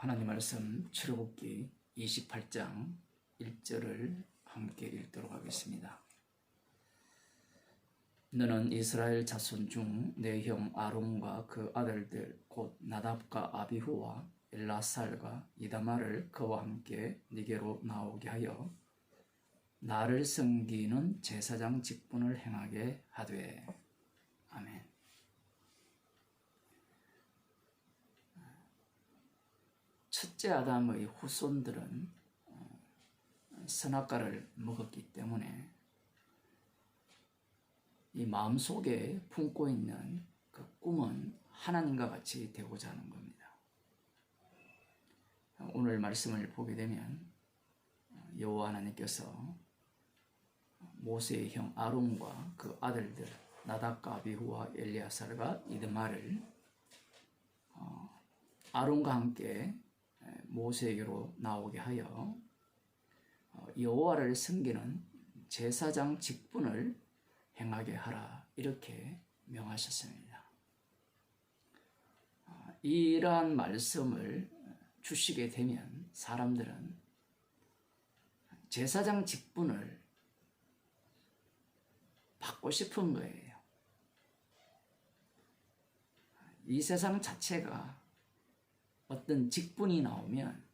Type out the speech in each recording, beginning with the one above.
하나님 말씀 출애굽기 28장 1절을 함께 읽도록 하겠습니다. 너는 이스라엘 자손 중 내 형 아론과 그 아들들 곧 나답과 아비후와 엘라살과 이다말을 그와 함께 네게로 나오게 하여 나를 섬기는 제사장 직분을 행하게 하되. 아멘. 첫째 아담의 후손들은 선악과를 먹었기 때문에 이 마음속에 품고 있는 그 꿈은 하나님과 같이 되고자 하는 겁니다. 오늘 말씀을 보게 되면 여호와 하나님께서 모세의 형 아론과 그 아들들 나답과 아비후와 엘리아살과 이드말을 아론과 함께 모세에게로 나오게 하여 여호와를 섬기는 제사장 직분을 행하게 하라, 이렇게 명하셨습니다. 이러한 말씀을 주시게 되면 사람들은 제사장 직분을 받고 싶은 거예요. 이 세상 자체가 어떤 직분이 나오면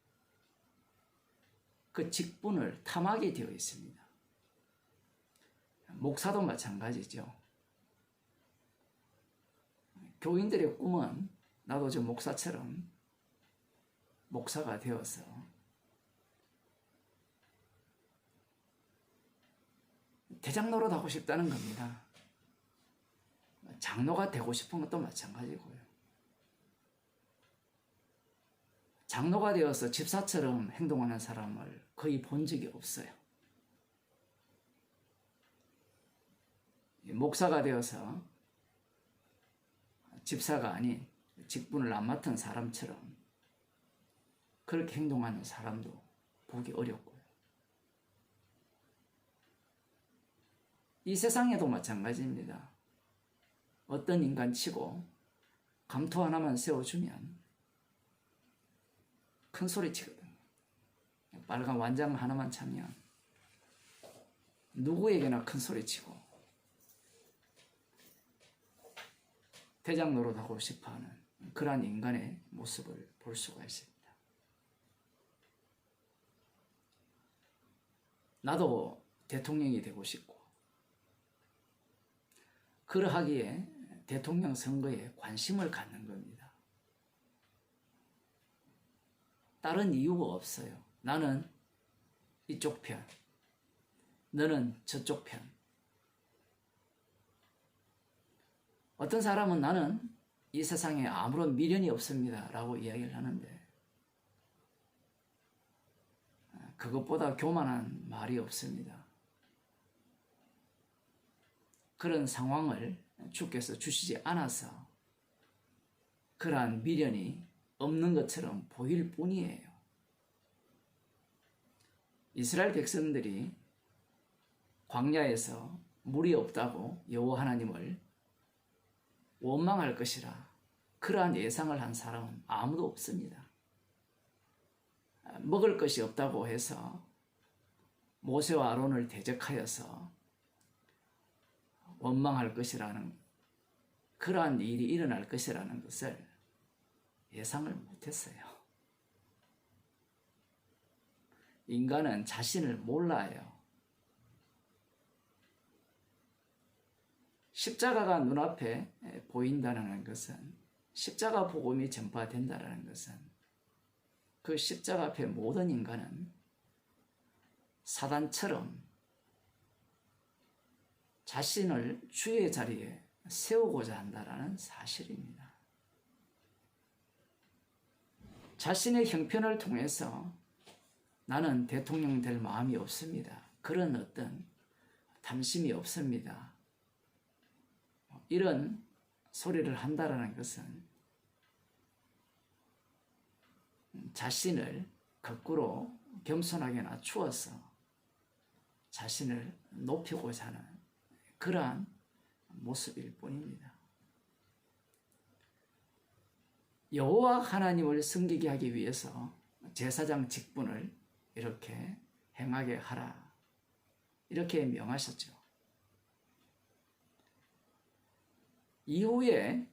그 직분을 탐하게 되어 있습니다. 목사도 마찬가지죠. 교인들의 꿈은 나도 저 목사처럼 목사가 되어서 대장 노릇 하고 싶다는 겁니다. 장로가 되고 싶은 것도 마찬가지고요. 장로가 되어서 집사처럼 행동하는 사람을 거의 본 적이 없어요. 목사가 되어서 집사가 아닌 직분을 안 맡은 사람처럼 그렇게 행동하는 사람도 보기 어렵고요. 이 세상에도 마찬가지입니다. 어떤 인간치고 감토 하나만 세워주면 큰 소리 치거든요. 빨간 완장 하나만 차면 누구에게나 큰 소리 치고 대장 노릇하고 싶어하는 그러한 인간의 모습을 볼 수가 있습니다. 나도 대통령이 되고 싶고, 그러하기에 대통령 선거에 관심을 갖는 겁니다. 다른 이유가 없어요. 나는 이쪽 편, 너는 저쪽 편. 어떤 사람은 나는 이 세상에 아무런 미련이 없습니다 라고 이야기를 하는데, 그것보다 교만한 말이 없습니다. 그런 상황을 주께서 주시지 않아서 그러한 미련이 없는 것처럼 보일 뿐이에요. 이스라엘 백성들이 광야에서 물이 없다고 여호와 하나님을 원망할 것이라 그러한 예상을 한 사람은 아무도 없습니다. 먹을 것이 없다고 해서 모세와 아론을 대적하여서 원망할 것이라는, 그러한 일이 일어날 것이라는 것을 예상을 못했어요. 인간은 자신을 몰라요. 십자가가 눈앞에 보인다는 것은, 십자가 복음이 전파된다는 것은, 그 십자가 앞에 모든 인간은 사단처럼 자신을 주의 자리에 세우고자 한다는 사실입니다. 자신의 형편을 통해서 나는 대통령 될 마음이 없습니다, 그런 어떤 탐심이 없습니다, 이런 소리를 한다는 것은 자신을 거꾸로 겸손하게 낮추어서 자신을 높이고자 하는 그러한 모습일 뿐입니다. 여호와 하나님을 섬기게 하기 위해서 제사장 직분을 이렇게 행하게 하라, 이렇게 명하셨죠. 이후에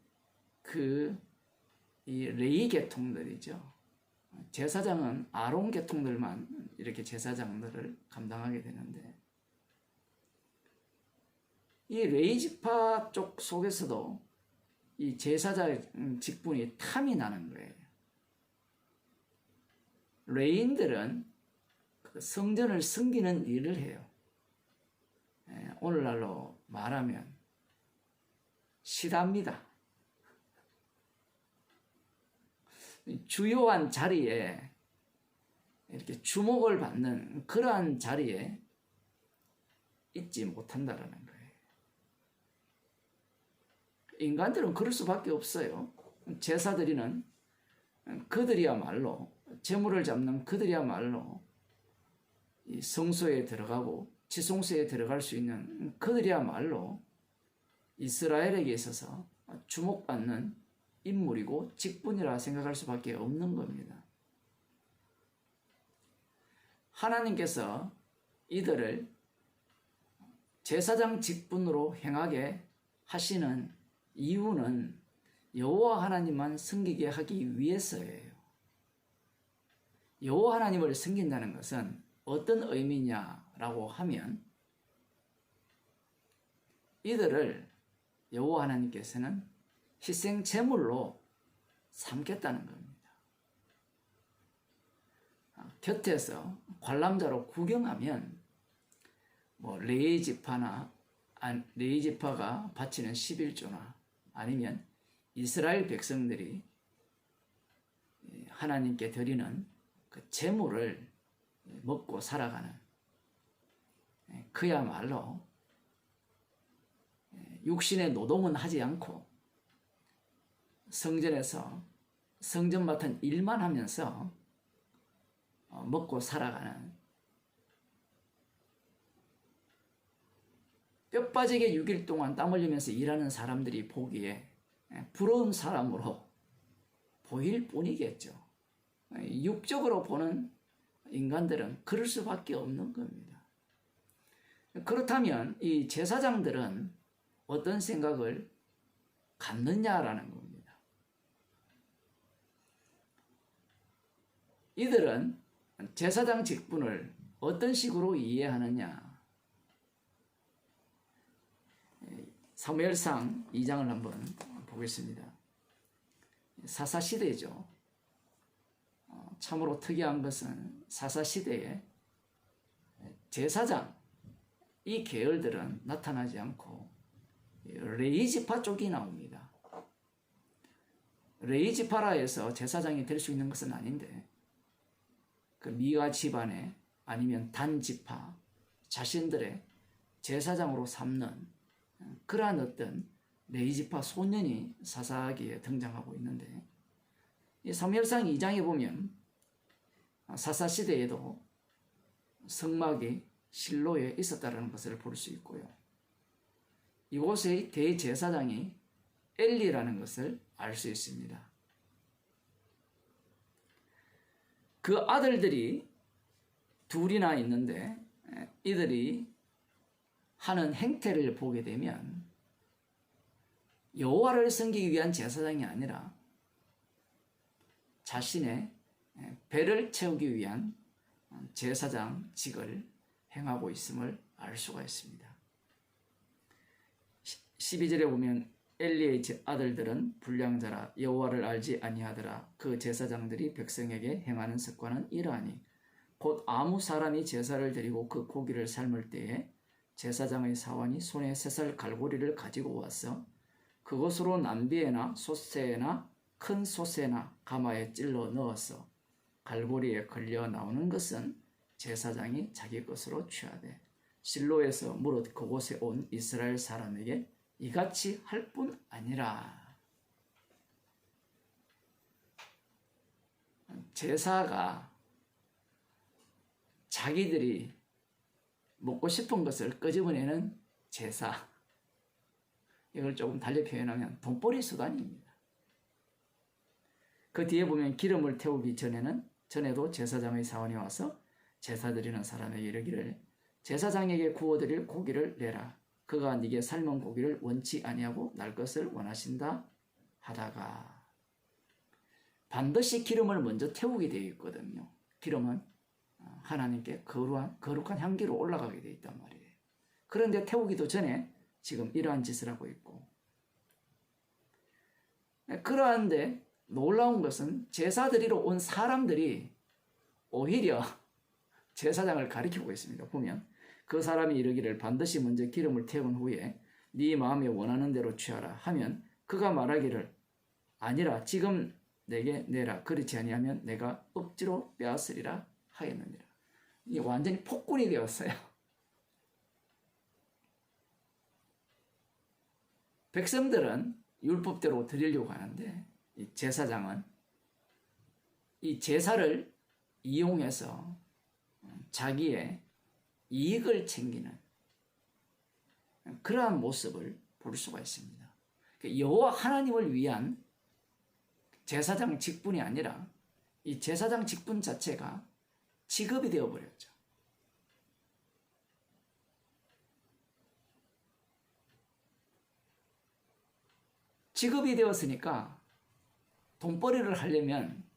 이 레위 계통들이죠. 제사장은 아론 계통들만 이렇게 제사장들을 감당하게 되는데, 이 레위 지파 쪽 속에서도 이 제사장 직분이 탐이 나는 거예요. 레위인들은 그 성전을 섬기는 일을 해요. 오늘날로 말하면 시답니다. 주요한 자리에 이렇게 주목을 받는 그러한 자리에 있지 못한다라는 거예요. 인간들은 그럴 수밖에 없어요. 제사 드리는 그들이야말로, 제물을 잡는 그들이야말로 이 성소에 들어가고 지성소에 들어갈 수 있는 그들이야말로 이스라엘에게 있어서 주목받는 인물이고 직분이라 생각할 수밖에 없는 겁니다. 하나님께서 이들을 제사장 직분으로 행하게 하시는 이유는 여호와 하나님만 섬기게 하기 위해서예요. 여호와 하나님을 섬긴다는 것은 어떤 의미냐라고 하면, 이들을 여호와 하나님께서는 희생 제물로 삼겠다는 겁니다. 곁에서 관람자로 구경하면 레위 지파가 바치는 11조나 아니면 이스라엘 백성들이 하나님께 드리는 그 제물을 먹고 살아가는, 그야말로 육신의 노동은 하지 않고 성전에서 성전 맡은 일만 하면서 먹고 살아가는, 뼈 빠지게 6일 동안 땀 흘리면서 일하는 사람들이 보기에 부러운 사람으로 보일 뿐이겠죠. 육적으로 보는 인간들은 그럴 수밖에 없는 겁니다. 그렇다면 이 제사장들은 어떤 생각을 갖느냐라는 겁니다. 이들은 제사장 직분을 어떤 식으로 이해하느냐. 사무엘상 2장을 한번 보겠습니다. 사사시대죠. 참으로 특이한 것은 사사시대에 제사장, 이 계열들은 나타나지 않고 레위 지파 쪽이 나옵니다. 레위 지파라 해서 제사장이 될 수 있는 것은 아닌데, 그 미가 집안에 아니면 단 지파 자신들의 제사장으로 삼는 그러한 어떤 레위 지파 소년이 사사기에 등장하고 있는데, 이 사무엘상 2장에 보면 사사시대에도 성막이 실로에 있었다는 것을 볼 수 있고요. 이곳의 대제사장이 엘리라는 것을 알 수 있습니다. 그 아들들이 둘이나 있는데, 이들이 하는 행태를 보게 되면 여호와를 섬기기 위한 제사장이 아니라 자신의 배를 채우기 위한 제사장직을 행하고 있음을 알 수가 있습니다. 12절에 보면 엘리의 아들들은 불량자라 여호와를 알지 아니하더라. 그 제사장들이 백성에게 행하는 습관은 이러하니 곧 아무 사람이 제사를 드리고 그 고기를 삶을 때에 제사장의 사원이 손에 쇠살 갈고리를 가지고 와서 그것으로 남비에나 솥새나 큰 솥에나 가마에 찔러 넣어서 갈고리에 걸려 나오는 것은 제사장이 자기 것으로 취하되 실로에서 무릇 그곳에 온 이스라엘 사람에게 이같이 할 뿐 아니라. 제사가 자기들이 먹고 싶은 것을 끄집어내는 제사, 이걸 조금 달리 표현하면 돈벌이 수단입니다. 그 뒤에 보면 기름을 태우기 전에도 제사장의 사원이 와서 제사 드리는 사람에게 이르기를 제사장에게 구워드릴 고기를 내라. 그가 네게 삶은 고기를 원치 아니하고 날 것을 원하신다 하다가 반드시 기름을 먼저 태우게 되어 있거든요. 기름은 하나님께 거룩한 향기로 올라가게 되어 있단 말이에요. 그런데 태우기도 전에 지금 이러한 짓을 하고 있고, 그러한데 놀라운 것은 제사 드리러 온 사람들이 오히려 제사장을 가리키고 있습니다. 보면 그 사람이 이르기를 반드시 먼저 기름을 태운 후에 네 마음에 원하는 대로 취하라 하면 그가 말하기를 아니라 지금 내게 내라. 그렇지 아니하면 내가 억지로 빼앗으리라 하였느니라. 이게 완전히 폭군이 되었어요. 백성들은 율법대로 드리려고 하는데 이 제사장은 이 제사를 이용해서 자기의 이익을 챙기는 그러한 모습을 볼 수가 있습니다. 여호와 하나님을 위한 제사장 직분이 아니라 이 제사장 직분 자체가 직업이 되어버렸죠. 직업이 되었으니까 돈벌이를 하려면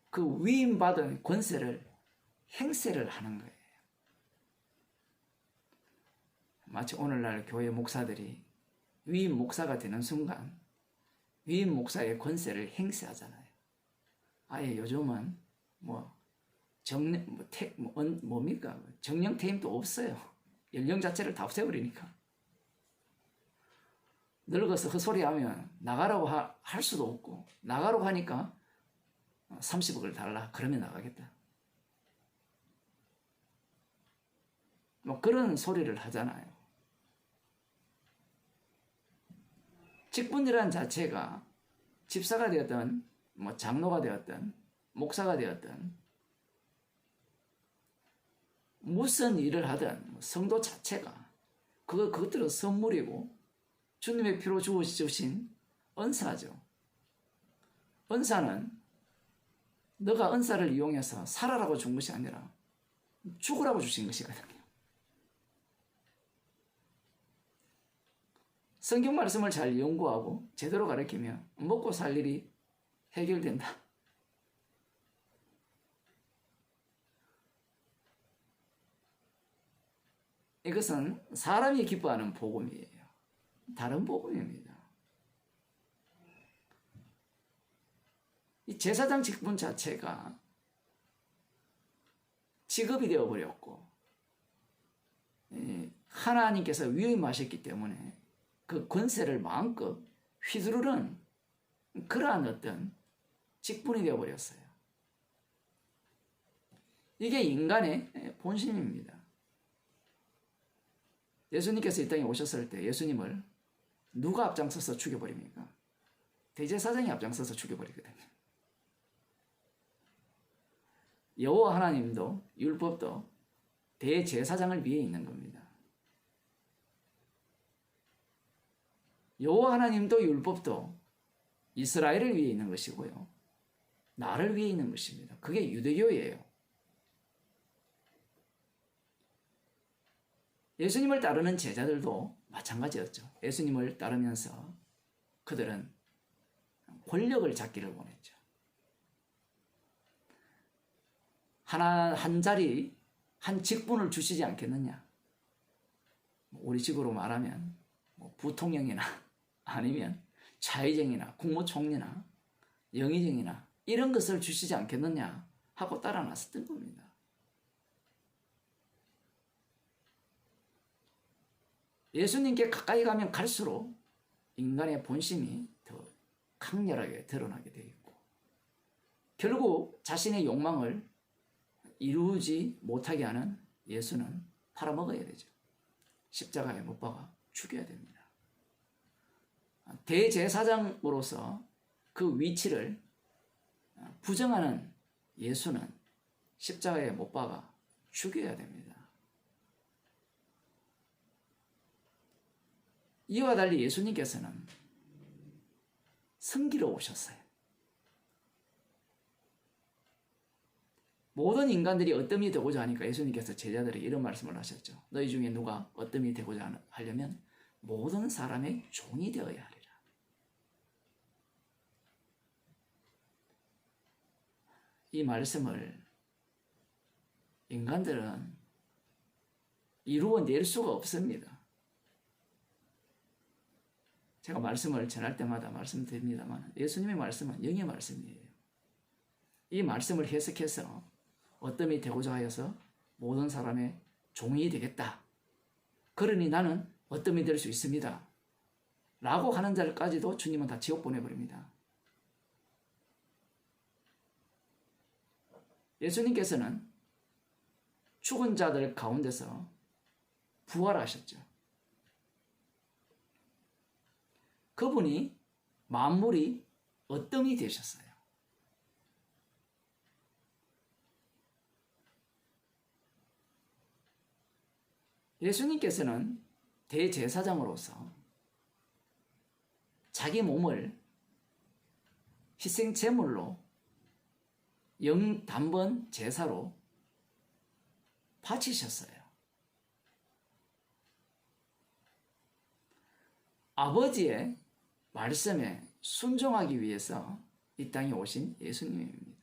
그 위임받은 권세를 행세를 하는 거예요. 마치 오늘날 교회 목사들이 위임 목사가 되는 순간 위임 목사의 권세를 행세하잖아요. 아예 요즘은 뭡니까? 정령퇴임도 없어요. 연령 자체를 다 없애버리니까. 늙어서 헛소리하면 나가라고 할 수도 없고, 나가라고 하니까 30억을 달라 그러면 나가겠다. 그런 소리를 하잖아요. 직분이라는 자체가 집사가 되었든 장로가 되었든 목사가 되었든 무슨 일을 하든 성도 자체가 그것들은 선물이고 주님의 피로 주신 은사죠. 은사는 너가 은사를 이용해서 살아라고 준 것이 아니라 죽으라고 주신 것이거든요. 성경 말씀을 잘 연구하고 제대로 가르치면 먹고 살 일이 해결된다. 이것은 사람이 기뻐하는 복음이에요. 다른 복음입니다. 이 제사장 직분 자체가 직업이 되어버렸고 하나님께서 위임하셨기 때문에 그 권세를 마음껏 휘두르는 그러한 어떤 직분이 되어버렸어요. 이게 인간의 본심입니다. 예수님께서 이 땅에 오셨을 때 예수님을 누가 앞장서서 죽여버립니까? 대제사장이 앞장서서 죽여버리거든요. 여호와 하나님도 율법도 대제사장을 위해 있는 겁니다. 여호와 하나님도 율법도 이스라엘을 위해 있는 것이고요. 나를 위해 있는 것입니다. 그게 유대교예요. 예수님을 따르는 제자들도 마찬가지였죠. 예수님을 따르면서 그들은 권력을 잡기를 원했죠. 한 자리, 한 직분을 주시지 않겠느냐. 우리 식으로 말하면 부통령이나 아니면 차의정이나 국무총리나 영의정이나 이런 것을 주시지 않겠느냐 하고 따라 나섰던 겁니다. 예수님께 가까이 가면 갈수록 인간의 본심이 더 강렬하게 드러나게 되어 있고 결국 자신의 욕망을 이루지 못하게 하는 예수는 팔아먹어야 되죠. 십자가에 못 박아 죽여야 됩니다. 대제사장으로서 그 위치를 부정하는 예수는 십자가에 못 박아 죽여야 됩니다. 이와 달리 예수님께서는 섬기러 오셨어요. 모든 인간들이 어뜸이 되고자 하니까 예수님께서 제자들에게 이런 말씀을 하셨죠. 너희 중에 누가 어뜸이 되고자 하려면 모든 사람의 종이 되어야 하리라. 이 말씀을 인간들은 이루어낼 수가 없습니다. 제가 말씀을 전할 때마다 말씀드립니다만 예수님의 말씀은 영의 말씀이에요. 이 말씀을 해석해서 어뜸이 되고자 하여서 모든 사람의 종이 되겠다. 그러니 나는 어뜸이 될 수 있습니다. 라고 하는 자들까지도 주님은 다 지옥 보내버립니다. 예수님께서는 죽은 자들 가운데서 부활하셨죠. 그분이 만물이 어뜸이 되셨어요. 예수님께서는 대제사장으로서 자기 몸을 희생 제물로 영단번 제사로 바치셨어요. 아버지의 말씀에 순종하기 위해서 이 땅에 오신 예수님입니다.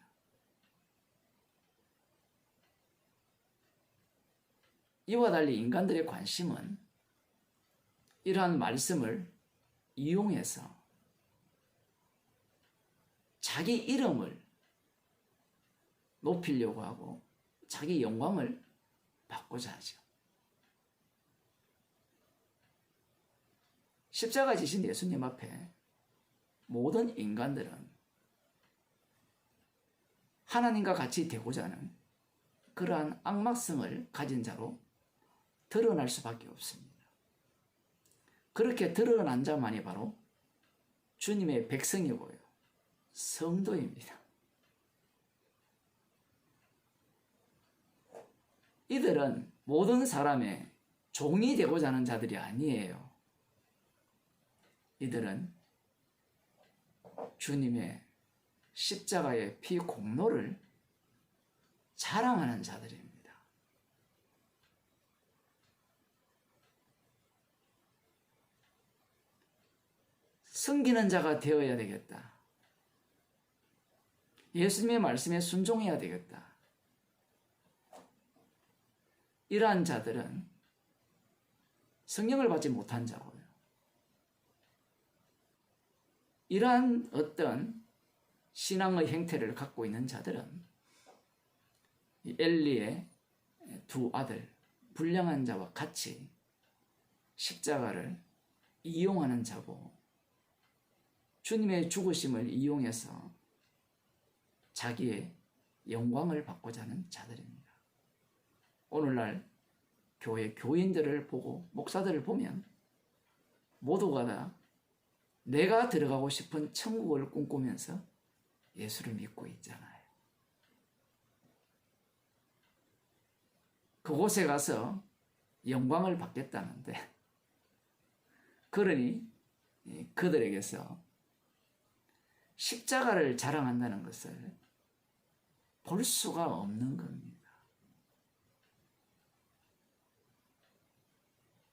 이와 달리 인간들의 관심은 이러한 말씀을 이용해서 자기 이름을 높이려고 하고 자기 영광을 받고자 하죠. 십자가 지신 예수님 앞에 모든 인간들은 하나님과 같이 되고자 하는 그러한 악마성을 가진 자로 드러날 수밖에 없습니다. 그렇게 드러난 자만이 바로 주님의 백성이고요. 성도입니다. 이들은 모든 사람의 종이 되고자 하는 자들이 아니에요. 이들은 주님의 십자가의 피 공로를 자랑하는 자들입니다. 섬기는 자가 되어야 되겠다. 예수님의 말씀에 순종해야 되겠다. 이러한 자들은 성령을 받지 못한 자고요. 이러한 어떤 신앙의 행태를 갖고 있는 자들은 엘리의 두 아들, 불량한 자와 같이 십자가를 이용하는 자고 주님의 죽으심을 이용해서 자기의 영광을 받고자 하는 자들입니다. 오늘날 교회 교인들을 보고 목사들을 보면 모두가 다 내가 들어가고 싶은 천국을 꿈꾸면서 예수를 믿고 있잖아요. 그곳에 가서 영광을 받겠다는데 그러니 그들에게서 십자가를 자랑한다는 것을 볼 수가 없는 겁니다.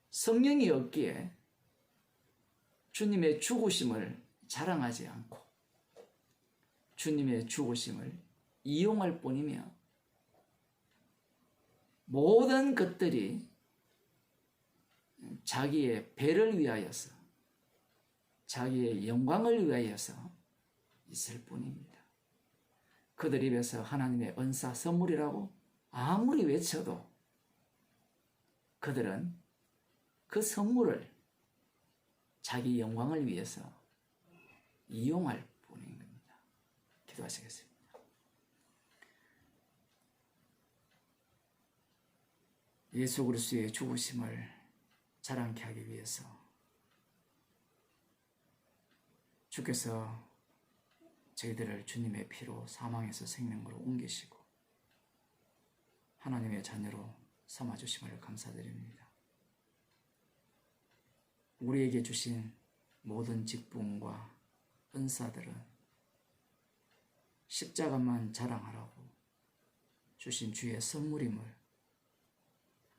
성령이 없기에 주님의 죽으심을 자랑하지 않고 주님의 죽으심을 이용할 뿐이며 모든 것들이 자기의 배를 위하여서 자기의 영광을 위하여서 있을 뿐입니다. 그들 입에서 하나님의 은사 선물이라고 아무리 외쳐도 그들은 그 선물을 자기 영광을 위해서 이용할 뿐인 겁니다. 기도하시겠습니다. 예수 그리스도의 죽으심을 자랑케 하기 위해서 주께서 저희들을 주님의 피로 사망에서 생명으로 옮기시고 하나님의 자녀로 삼아주심을 감사드립니다. 우리에게 주신 모든 직분과 은사들은 십자가만 자랑하라고 주신 주의 선물임을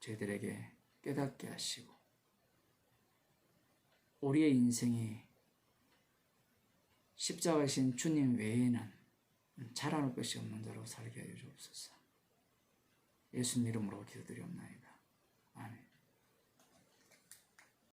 저희들에게 깨닫게 하시고 우리의 인생이 십자가이신 주님 외에는 자랑할 것이 없는 자로 살게 하여 주옵소서. 예수님 이름으로 기도드리옵나이다. 아멘.